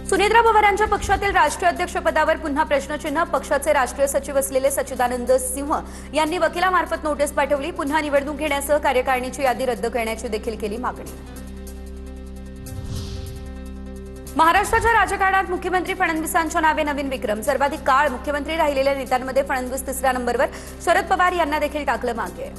सुनेत्रा पवार यांच्या पक्षातील राष्ट्रीय अध्यक्षपदावर पुन्हा प्रश्नचिन्ह। पक्षाचे राष्ट्रीय सचिव असलेले सच्चिदानंद सिंह यांनी वकिलामार्फत नोटीस पाठवली। पुन्हा निवडणूक घेण्यासह कार्यकारिणीची यादी रद्द करण्याची देखील केली मागणी। महाराष्ट्राच्या राजकारणात मुख्यमंत्री फडणवीसांच्या नावे नवीन विक्रम। सर्वाधिक काळ मुख्यमंत्री राहिलेल्या नेत्यांमध्ये फडणवीस तिसऱ्या नंबरवर, शरद पवार यांना देखील टाकलं मागे।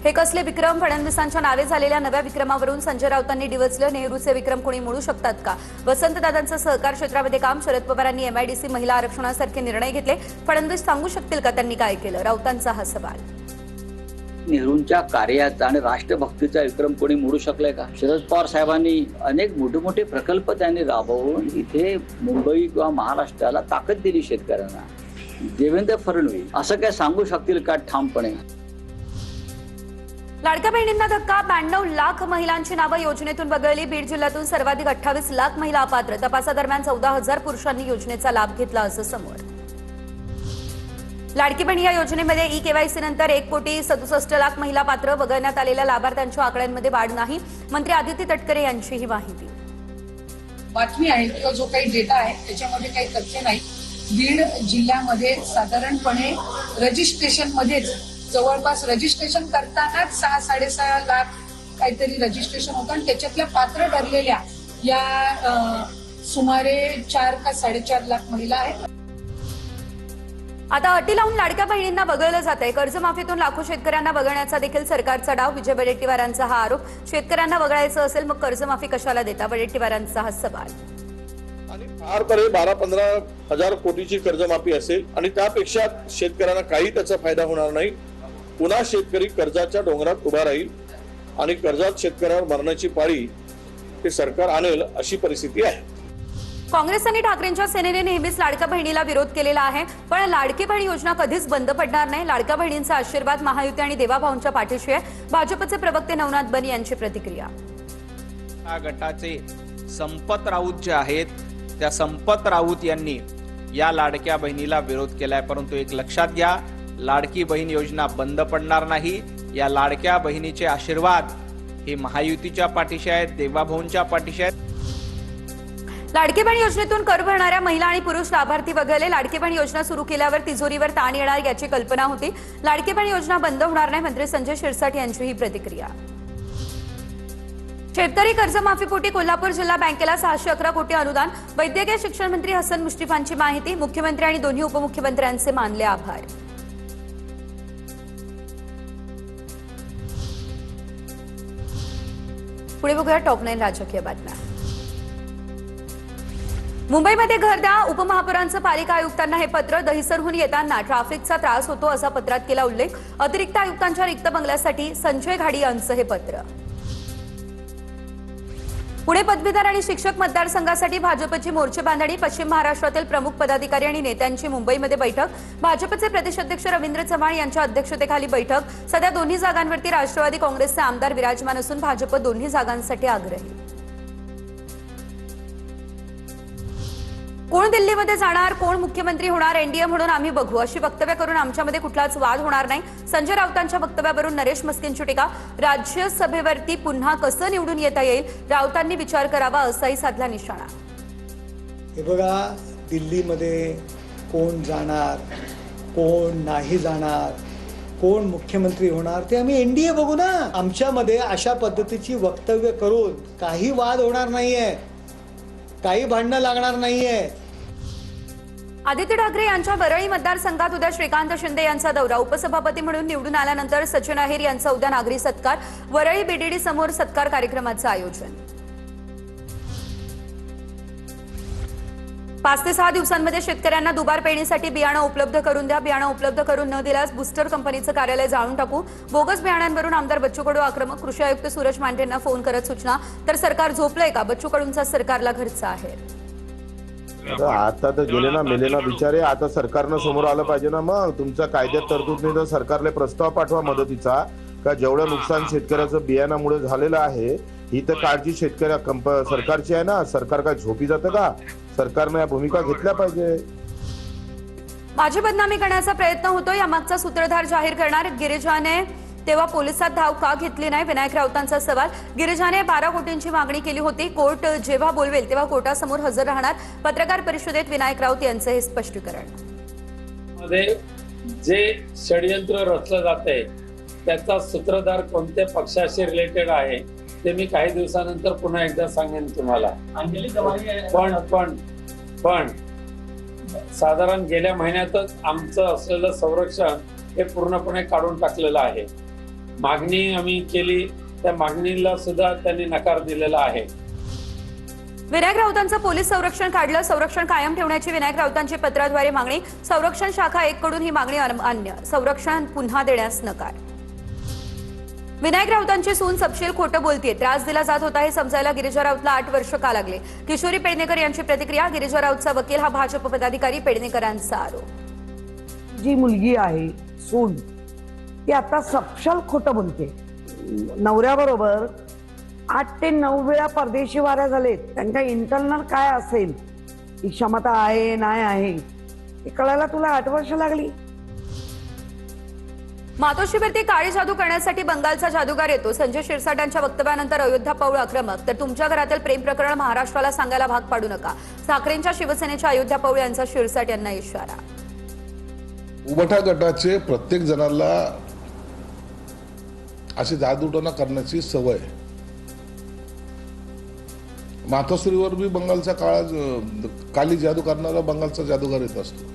हे कसले विक्रम? फडणवीसांच्या नावे झालेल्या नव्या विक्रमावरून संजय राऊतांनी डिवचलं। नेहरूचे विक्रम कोणी मोडू शकतात का? वसंतदादांचं सहकार क्षेत्रामध्ये काम। शरद पवारांनी एमआयडीसी महिला आरक्षणासारखे निर्णय घेतले। फडणवीस सांगू शकतील का त्यांनी काय केलं? राऊतांचा हा सवाल। नेहरूंच्या कार्याचा आणि राष्ट्रभक्तीचा विक्रम कोणी मोडू शकलाय का? शरद पवार साहेबांनी अनेक मोठे मोठे प्रकल्प त्यांनी राबवून इथे मुंबई किंवा महाराष्ट्राला ताकद दिली शेतकऱ्यांना। देवेंद्र फडणवीस असं काय सांगू शकतील का ठामपणे? लाडक्या बहिणींना धक्का। 92 लाख महिलांची नावं योजनेतून वगळली। बीड जिल्ह्यातून सर्वाधिक 28 लाख महिला अपात्र। तपासादरम्यान 14,000 पुरुषांनी योजनेचा लाभ घेतला असं समोर। लाडकी बहीण या योजनेमध्ये ई-केवायसी नंतर 1,67,00,00,000 महिला पात्र। वगळण्यात आलेल्या लाभार्थ्यांच्या आकड्यांमध्ये वाढ नाही। मंत्री आदिती तटकरे यांची ही माहिती। बातमी आहे किंवा जो काही डेटा आहे त्याच्यामध्ये काही तथ्य नाही। बीड जिल्ह्यामध्ये साधारणपणे रजिस्ट्रेशन मध्येच जवळपास रजिस्ट्रेशन करतानाच 6-6.5 लाख काहीतरी रजिस्ट्रेशन होतं आणि त्याच्यातल्या पात्र ठरलेल्या या सुमारे 4 का 4.5 लाख महिला आहेत। आता अटी लावून लाडक्या बहिणींना वगळलं जात आहे। कर्जमाफीतून लाखो शेतकऱ्यांना वगळण्याचा देखील सरकारचा डाव। विजय वडेट्टीवारांचा हा आरोप। शेतकऱ्यांना वगळायचं असेल मग कर्जमाफी कशाला देता? वडेट्टीवारांचा हा सवाल। आणि फार तर 12-15 हजार कोटीची कर्जमाफी असेल आणि त्यापेक्षा शेतकऱ्यांना काही त्याचा फायदा होणार नाही। पुन्हा शेतकरी कर्जाच्या डोंगरात उभा राहील आणि कर्जात शेतकऱ्यावर मरण्याची पाळी हे सरकार आणेल अशी परिस्थिती आहे। काँग्रेस आणि ठाकरेंच्या सेनेने नेहमीच लाडक्या बहिणीला विरोध केलेला आहे, पण लाडकी बहीण योजना कधीच बंद पडणार नाही। लाडक्या बहिणींचा आशीर्वाद महायुती आणि देवाभाऊंच्या पाठीशी आहे। भाजपचे प्रवक्ते नवनाथ बनी यांची प्रतिक्रिया। या गटाचे संपत राऊत जे आहेत त्या संपत राऊत यांनी या लाडक्या बहिणीला विरोध केलाय, परंतु एक लक्षात घ्या, लाडकी बहीण योजना बंद पडणार नाही। या लाडक्या बहिणीचे आशीर्वाद हे महायुतीच्या पाठीशी आहेत, देवाभाऊंच्या पाठीशी आहेत। लाडकी बहीण योजनेतून कर भरणाऱ्या महिला आणि पुरुष लाभार्थी वगळले। लाडकी बहीण योजना सुरू केल्यावर तिजोरीवर ताण येणार याची कल्पना होती। लाडकी बहीण योजना बंद होणार नाही, मंत्री संजय शिरसाट यांची ही प्रतिक्रिया। शेतकरी कर्जमाफीपोटी कोल्हापूर जिल्हा बँकेला 611 कोटी अनुदान। वैद्यकीय शिक्षण मंत्री हसन मुश्रीफांची माहिती। मुख्यमंत्री आणि दोन्ही उपमुख्यमंत्र्यांचे मानले आभार। पुढे बघूया टॉप 9 राजकीय बातम्या। मुंबईमध्ये घर द्या, उपमहापौरांचं पालिका आयुक्तांना हे पत्र। दहिसरहून येताना ट्रॅफिकचा त्रास होतो असा पत्रात केला उल्लेख। अतिरिक्त आयुक्तांच्या रिक्त बंगल्यासाठी संजय घाडी यांचं हे पत्र। पुणे पदवीधर आणि शिक्षक मतदारसंघासाठी भाजपची मोर्चे बांधणी। पश्चिम महाराष्ट्रातील प्रमुख पदाधिकारी आणि नेत्यांची मुंबईमध्ये बैठक। भाजपचे प्रदेशाध्यक्ष रवींद्र चव्हाण यांच्या अध्यक्षतेखाली बैठक। सध्या दोन्ही जागांवरती राष्ट्रवादी काँग्रेसचे आमदार विराजमान असून भाजप दोन्ही जागांसाठी आग्रही। कोण दिल्लीमध्ये जाणार, कोण मुख्यमंत्री होणार, एनडीए म्हणून आम्ही बघू अशी वक्तव्य करून आमच्यामध्ये कुठलाच वाद होणार नाही। संजय राऊतांच्या वक्तव्यावरून नरेश मस्किनची टीका। राज्यसभेवरती पुन्हा कसं निवडून येता येईल राऊतांनी विचार करावा असाही साधला निशाणा। हे बघा, दिल्लीमध्ये कोण जाणार, कोण नाही जाणार, कोण मुख्यमंत्री होणार ते आम्ही एनडीए बघू ना। आमच्यामध्ये अशा पद्धतीची वक्तव्य करून काही वाद होणार नाहीये, काही भांडणं लागणार नाहीये। आदित्य ठाकरे यांच्या वरळी मतदारसंघात उद्या श्रीकांत शिंदे यांचा दौरा। उपसभापती म्हणून निवडून आल्यानंतर सचिन अहिर यांचा उद्या नागरी सत्कार। वरळी बीडीडी समोर सत्कार कार्यक्रमाचं आयोजन। 5 ते 6 दिवसांमध्ये शेतकऱ्यांना दुबार पेरणीसाठी बियाणं उपलब्ध करून द्या। बियाणं उपलब्ध करून न दिल्यास बुस्टर कंपनीचं कार्यालय जाळून टाकू। बोगस बियाणांवरून आमदार बच्चू कडू आक्रमक। कृषी आयुक्त सूरज मांढरेंना फोन करत सूचना। तर सरकार झोपलंय का? बच्चू कडूंचा सरकारला घरचा आहे। आता तर गेले ना मेले ना बिचारे, आता सरकारनं समोर आलं पाहिजे ना। मग तुमच्या कायद्यात तरतूद नाही तर सरकारला प्रस्ताव पाठवा मदतीचा, का जेवढं नुकसान शेतकऱ्याचं बियाणामुळे झालेलं आहे ही तर काळजी सरकारची आहे ना। सरकार काय झोपी जातं का? सरकारने या भूमिका घेतल्या पाहिजे। माझी बदनामी करण्याचा प्रयत्न होतो, यामागचा सूत्रधार जाहीर करणार। गिरिजाने तेव्हा पोलिसात धाव का घेतली नाही? विनायक राऊतांचा सवाल. गिरिजाने 12 कोटींची मागणी केली होती. कोर्ट जेव्हा बोलवेल तेव्हा कोर्टासमोर हजर राहणार. पत्रकार परिषदेत विनायक राऊत यांचं हे स्पष्टीकरण. मध्ये जे षडयंत्र रचलं जाते त्याचा सूत्रधार कोणत्या पक्षाशी रिलेटेड आहे ते मी काही दिवसानंतर पुन्हा एकदा सांगेन तुम्हाला. पण साधारण गेल्या महिन्यातच आमचं असलेलं संरक्षण हे पूर्णपणे काढून टाकलेलं आहे. मागणी आम्ही केली, त्या मागणीला सुद्धा त्यांनी नकार दिलेला आहे. विनायक राऊतांचं पोलीस संरक्षण काढलं. संरक्षण कायम ठेवण्याची विनायक राऊतांची पत्राद्वारे मागणी. संरक्षण शाखा 1 कडून ही मागणी अमान्य. संरक्षण पुन्हा देण्यास नकार. विनायक राऊतांची सून सपशेल खोटं बोलतीये. त्रास दिला जात होता हे समजायला गिरिजा राऊतला 8 वर्ष का लागले? किशोरी पेडणेकर यांची प्रतिक्रिया. गिरिजा राऊतचा वकील हा भाजप पदाधिकारी. पेडणेकरांचा आरोप. जी मुलगी आहे सून ती आता सपशेल खोटं बोलते. नवऱ्याबरोबर 8 ते 9 वेळा परदेशी वाऱ्या झालेत. त्यांच्या इंटरनल काय असेल, ही क्षमता आहे नाही आहे हे कळायला तुला 8 वर्ष लागली. मातोश्रीवरती काळी जादू करण्यासाठी बंगालचा जादूगार येतो. संजय शिरसाटांच्या वक्तव्यानंतर अयोध्या पाऊल आक्रमक. तर तुमच्या घरातील प्रेम प्रकरण महाराष्ट्राला सांगायला भाग पाडू नका. ठाकरेंच्या शिवसेनेच्या अयोध्या पाऊल यांचा शिरसाट यांना इशारा. उबटा गटाचे प्रत्येक जणाला अशी जादूटोना करण्याची सवय. मातोश्रीवर बी बंगालचा काली जादू करणारा बंगालचा जादूगार येत असतो.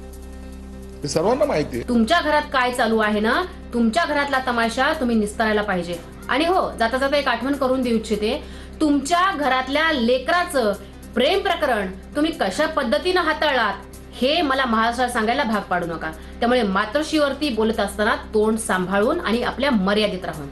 हे सर्वांना माहिती आहे. तुमच्या घरात काय चालू आहे ना, तुमच्या घरातला तमाशा तुम्ही निस्तारायला पाहिजे. आणि हो, जाता जाता एक आठवण करून देऊ इच्छिते. तुमच्या घरातल्या लेकराचं प्रेम प्रकरण तुम्ही कशा पद्धतीनं हाताळलात हे मला महाराष्ट्राला सांगायला भाग पाडू नका. त्यामुळे मातोश्रीवरती बोलत असताना तोंड सांभाळून आणि आपल्या मर्यादेत राहून